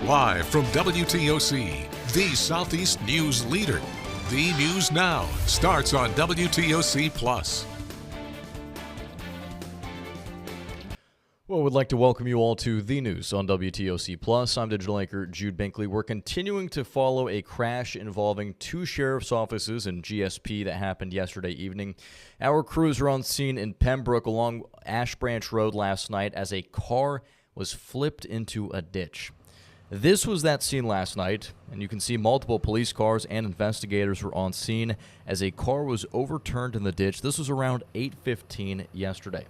Live from WTOC, the Southeast news leader. The News Now starts on WTOC Plus. Well, we'd like to welcome you all to The News on WTOC Plus. I'm digital anchor Jude Binkley. We're continuing to follow a crash involving two sheriff's offices in GSP that happened yesterday evening. Our crews are on scene in Pembroke along Ash Branch Road last night as a car was flipped into a ditch. This was that scene last night, and you can see multiple police cars and investigators were on scene as a car was overturned in the ditch. This was around 8:15 yesterday.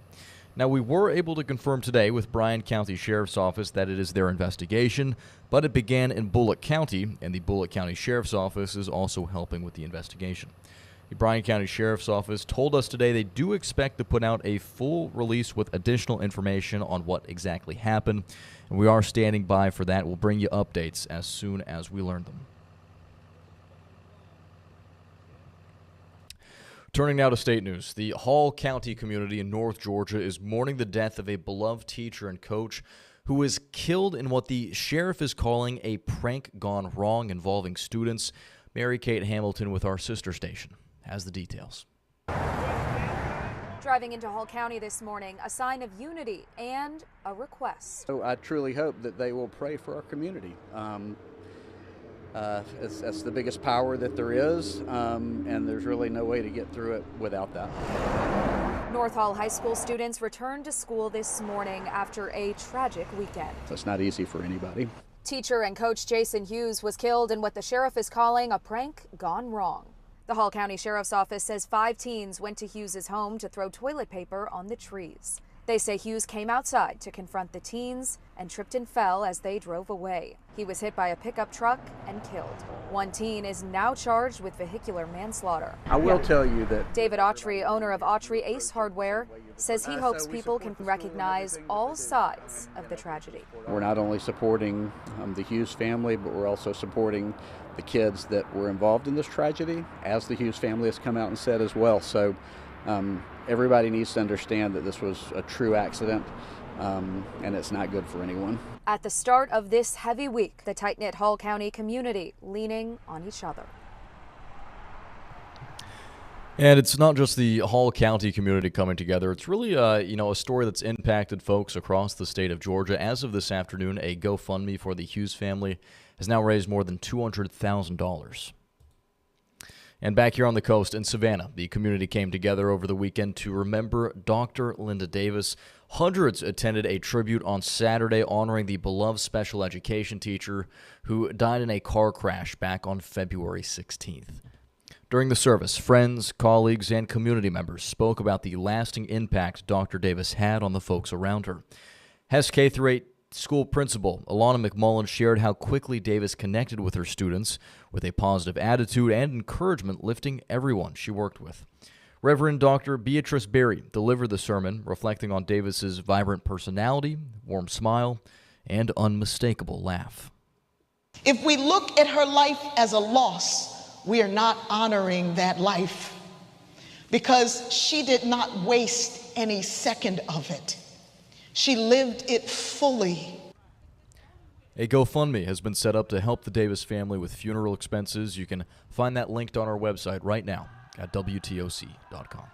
Now, we were able to confirm today with Bryan County Sheriff's Office that it is their investigation, but it began in Bullock County, and the Bullock County Sheriff's Office is also helping with the investigation. The Bryan County Sheriff's Office told us today they do expect to put out a full release with additional information on what exactly happened, and we are standing by for that. We'll bring you updates as soon as we learn them. Turning now to state news, the Hall County community in North Georgia is mourning the death of a beloved teacher and coach who was killed in what the sheriff is calling a prank gone wrong involving students. Mary Kate Hamilton with our sister station has the details. Driving into Hall County this morning, a sign of unity and a request. So I truly hope that they will pray for our community. That's the biggest power that there is, and there's really no way to get through it without that. North Hall High School students returned to school this morning after a tragic weekend. It's not easy for anybody. Teacher and coach Jason Hughes was killed in what the sheriff is calling a prank gone wrong. The Hall County Sheriff's Office says 5 teens went to Hughes' home to throw toilet paper on the trees. They say Hughes came outside to confront the teens and tripped and fell as they drove away. He was hit by a pickup truck and killed. One teen is now charged with vehicular manslaughter. I will tell you that David Autry, owner of Autry Ace Hardware, says he hopes people can recognize all sides of the tragedy. we're not only supporting the Hughes family, but we're also supporting the kids that were involved in this tragedy, as the Hughes family has come out and said as well. So everybody needs to understand that this was a true accident, and it's not good for anyone. At the start of this heavy week, the tight-knit Hall County community leaning on each other. And it's not just the Hall County community coming together. It's really, a story that's impacted folks across the state of Georgia. As of this afternoon, a GoFundMe for the Hughes family has now raised more than $200,000. And back here on the coast in Savannah, the community came together over the weekend to remember Dr. Linda Davis. Hundreds attended a tribute on Saturday honoring the beloved special education teacher who died in a car crash back on February 16th. During the service, friends, colleagues, and community members spoke about the lasting impact Dr. Davis had on the folks around her. Hess K-8 school principal Alana McMullen shared how quickly Davis connected with her students with a positive attitude and encouragement, lifting everyone she worked with. Reverend Dr. Beatrice Berry delivered the sermon, reflecting on Davis's vibrant personality, warm smile, and unmistakable laugh. If we look at her life as a loss, we are not honoring that life, because she did not waste any second of it. She lived it fully. A GoFundMe has been set up to help the Davis family with funeral expenses. You can find that linked on our website right now at WTOC.com.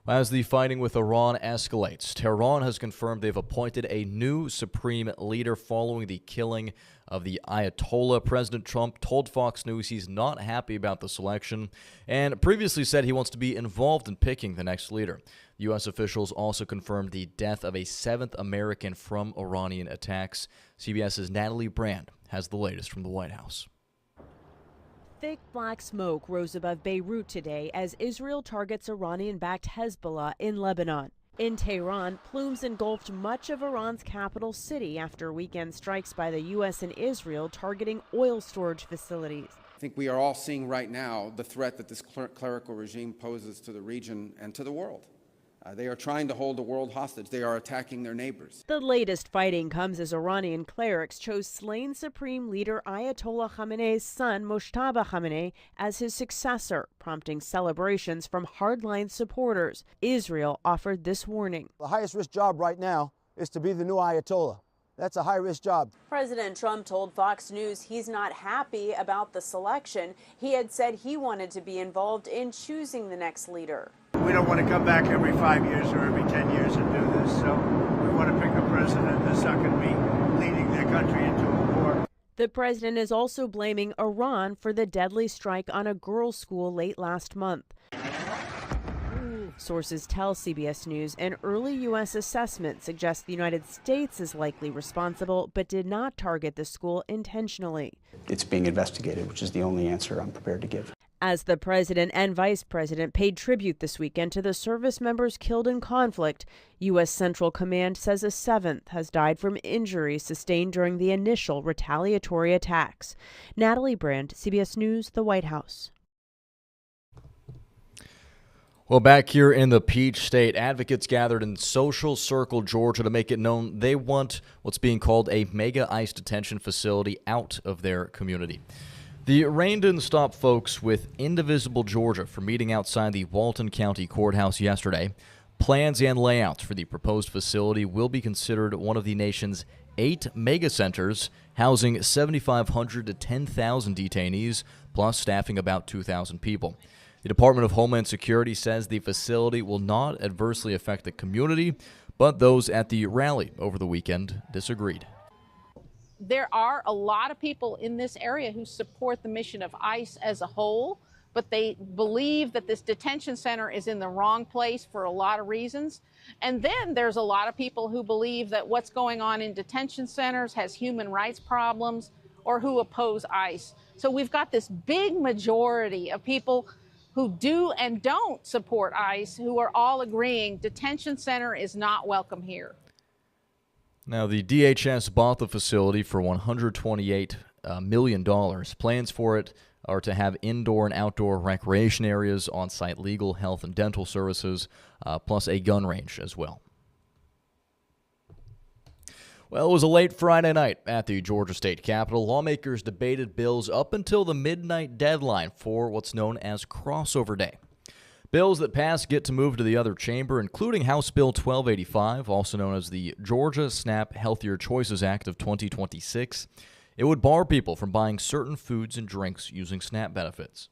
As the fighting with Iran escalates, Tehran has confirmed they've appointed a new supreme leader following the killing of the Ayatollah. President Trump told Fox News he's not happy about the selection and previously said he wants to be involved in picking the next leader. U.S. officials also confirmed the death of a 7th American from Iranian attacks. CBS's Natalie Brand has the latest from the White House. Thick black smoke rose above Beirut today as Israel targets Iranian-backed Hezbollah in Lebanon. In Tehran, plumes engulfed much of Iran's capital city after weekend strikes by the U.S. and Israel targeting oil storage facilities. I think we are all seeing right now the threat that this clerical regime poses to the region and to the world. They are trying to hold the world hostage. They are attacking their neighbors. The latest fighting comes as Iranian clerics chose slain Supreme Leader Ayatollah Khamenei's son, Mojtaba Khamenei, as his successor, prompting celebrations from hardline supporters. Israel offered this warning. The highest risk job right now is to be the new Ayatollah. That's a high-risk job. President Trump told Fox News he's not happy about the selection. He had said he wanted to be involved in choosing the next leader. We don't want to come back every 5 years or every 10 years and do this, so we want to pick a president that's not going to be leading their country into a war. The president is also blaming Iran for the deadly strike on a girls' school late last month. Sources tell CBS News an early U.S. assessment suggests the United States is likely responsible, but did not target the school intentionally. It's being investigated, which is the only answer I'm prepared to give. As the president and vice president paid tribute this weekend to the service members killed in conflict, U.S. Central Command says a seventh has died from injuries sustained during the initial retaliatory attacks. Natalie Brand, CBS News, the White House. Well, back here in the Peach State, advocates gathered in Social Circle, Georgia, to make it known they want what's being called a mega ICE detention facility out of their community. The rain didn't stop folks with Indivisible Georgia from meeting outside the Walton County Courthouse yesterday. Plans and layouts for the proposed facility will be considered one of the nation's 8 mega centers, housing 7,500 to 10,000 detainees, plus staffing about 2,000 people. The Department of Homeland Security says the facility will not adversely affect the community, but those at the rally over the weekend disagreed. There are a lot of people in this area who support the mission of ICE as a whole, but they believe that this detention center is in the wrong place for a lot of reasons. And then there's a lot of people who believe that what's going on in detention centers has human rights problems or who oppose ICE. So we've got this big majority of people who do and don't support ICE, who are all agreeing detention center is not welcome here. Now, the DHS bought the facility for $128 million. Plans for it are to have indoor and outdoor recreation areas, on-site legal, health, and dental services, plus a gun range as well. Well, it was a late Friday night at the Georgia State Capitol. Lawmakers debated bills up until the midnight deadline for what's known as crossover day. Bills that pass get to move to the other chamber, including House Bill 1285, also known as the Georgia SNAP Healthier Choices Act of 2026. It would bar people from buying certain foods and drinks using SNAP benefits.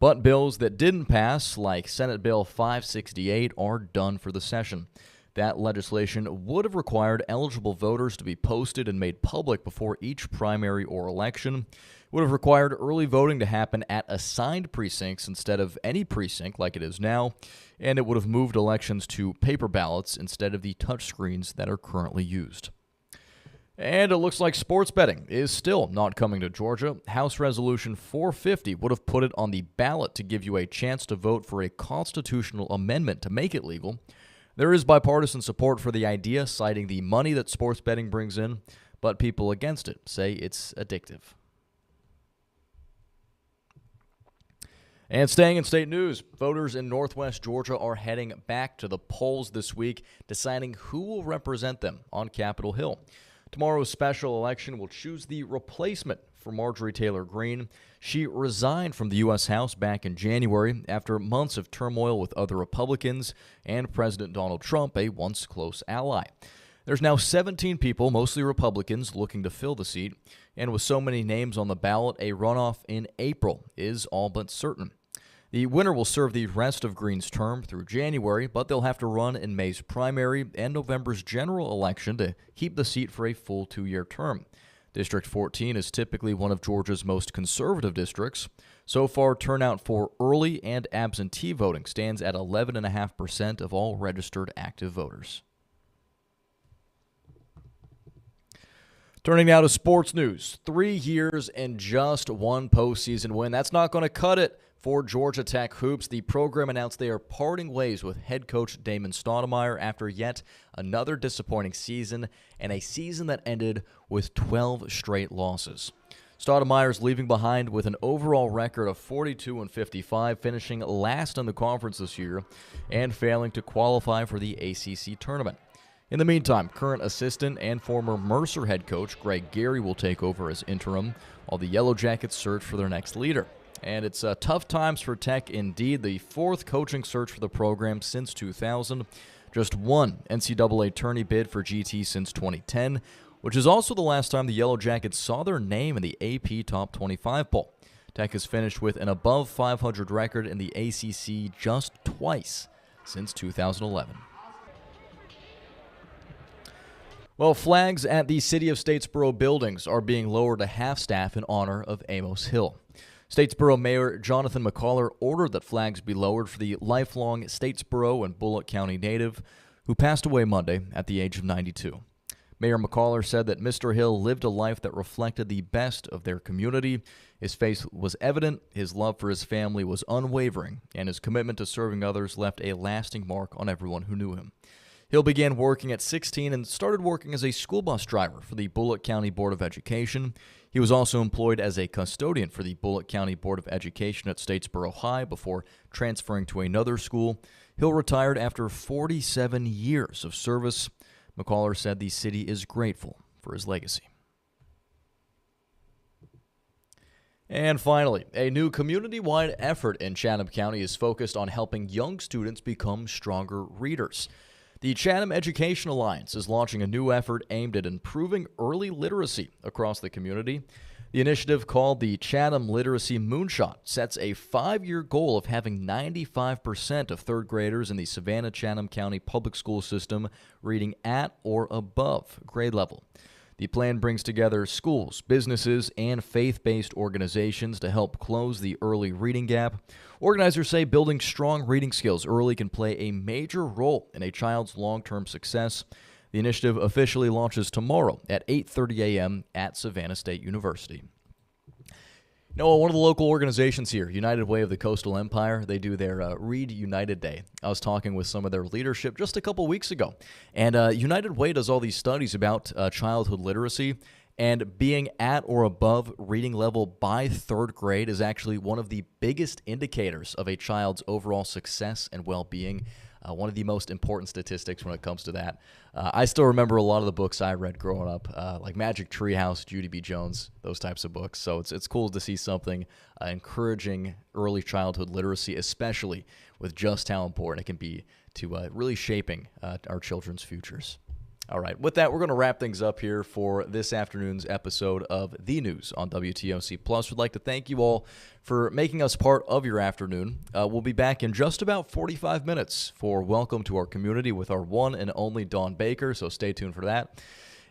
But bills that didn't pass, like Senate Bill 568, are done for the session. That legislation would have required eligible voters to be posted and made public before each primary or election. It would have required early voting to happen at assigned precincts instead of any precinct like it is now, and it would have moved elections to paper ballots instead of the touchscreens that are currently used. And it looks like sports betting is still not coming to Georgia. House Resolution 450 would have put it on the ballot to give you a chance to vote for a constitutional amendment to make it legal. There is bipartisan support for the idea, citing the money that sports betting brings in, but people against it say it's addictive. And staying in state news, voters in Northwest Georgia are heading back to the polls this week, deciding who will represent them on Capitol Hill. Tomorrow's special election will choose the replacement for Marjorie Taylor Greene. She resigned from the U.S. House back in January after months of turmoil with other Republicans and President Donald Trump, a once close ally. There's now 17 people, mostly Republicans, looking to fill the seat, and with so many names on the ballot, a runoff in April is all but certain. The winner will serve the rest of Greene's term through January, but they'll have to run in May's primary and November's general election to keep the seat for a full 2-year term. District 14 is typically one of Georgia's most conservative districts. So far, turnout for early and absentee voting stands at 11.5% of all registered active voters. Turning now to sports news. 3 years and just one postseason win. That's not going to cut it for Georgia Tech Hoops. The program announced they are parting ways with head coach Damon Stoudemire after yet another disappointing season, and a season that ended with 12 straight losses. Stoudemire's leaving behind with an overall record of 42-55, finishing last in the conference this year and failing to qualify for the ACC tournament. In the meantime, current assistant and former Mercer head coach Greg Gary will take over as interim, while the Yellow Jackets search for their next leader. And it's tough times for Tech indeed, the fourth coaching search for the program since 2000. just one NCAA tourney bid for GT since 2010, which is also the last time the Yellow Jackets saw their name in the AP Top 25 poll. Tech has finished with an above 500 record in the ACC just twice since 2011. Well, flags at the City of Statesboro buildings are being lowered to half-staff in honor of Amos Hill. Statesboro Mayor Jonathan McCullough ordered that flags be lowered for the lifelong Statesboro and Bullock County native who passed away Monday at the age of 92. Mayor McCullough said that Mr. Hill lived a life that reflected the best of their community. His faith was evident, his love for his family was unwavering, and his commitment to serving others left a lasting mark on everyone who knew him. Hill began working at 16 and started working as a school bus driver for the Bullock County Board of Education. He was also employed as a custodian for the Bullock County Board of Education at Statesboro High before transferring to another school. Hill retired after 47 years of service. McCullough said the city is grateful for his legacy. And finally, a new community-wide effort in Chatham County is focused on helping young students become stronger readers. The Chatham Education Alliance is launching a new effort aimed at improving early literacy across the community. The initiative, called the Chatham Literacy Moonshot, sets a 5-year goal of having 95% of third graders in the Savannah-Chatham County public school system reading at or above grade level. The plan brings together schools, businesses, and faith-based organizations to help close the early reading gap. Organizers say building strong reading skills early can play a major role in a child's long-term success. The initiative officially launches tomorrow at 8:30 a.m. at Savannah State University. One of the local organizations here, United Way of the Coastal Empire, they do their Read United Day. I was talking with some of their leadership just a couple weeks ago, and United Way does all these studies about childhood literacy, and being at or above reading level by third grade is actually one of the biggest indicators of a child's overall success and well-being. One of the most important statistics when it comes to that. I still remember a lot of the books I read growing up, like Magic Treehouse, Judy B. Jones, those types of books. So it's cool to see something encouraging early childhood literacy, especially with just how important it can be to really shaping our children's futures. All right, with that, we're going to wrap things up here for this afternoon's episode of The News on WTOC Plus. We'd like to thank you all for making us part of your afternoon. We'll be back in just about 45 minutes for Welcome to Our Community with our one and only Dawn Baker, so stay tuned for that.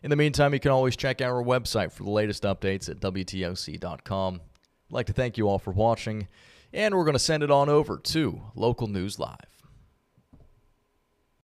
In the meantime, you can always check our website for the latest updates at WTOC.com. I'd like to thank you all for watching, and we're going to send it on over to Local News Live.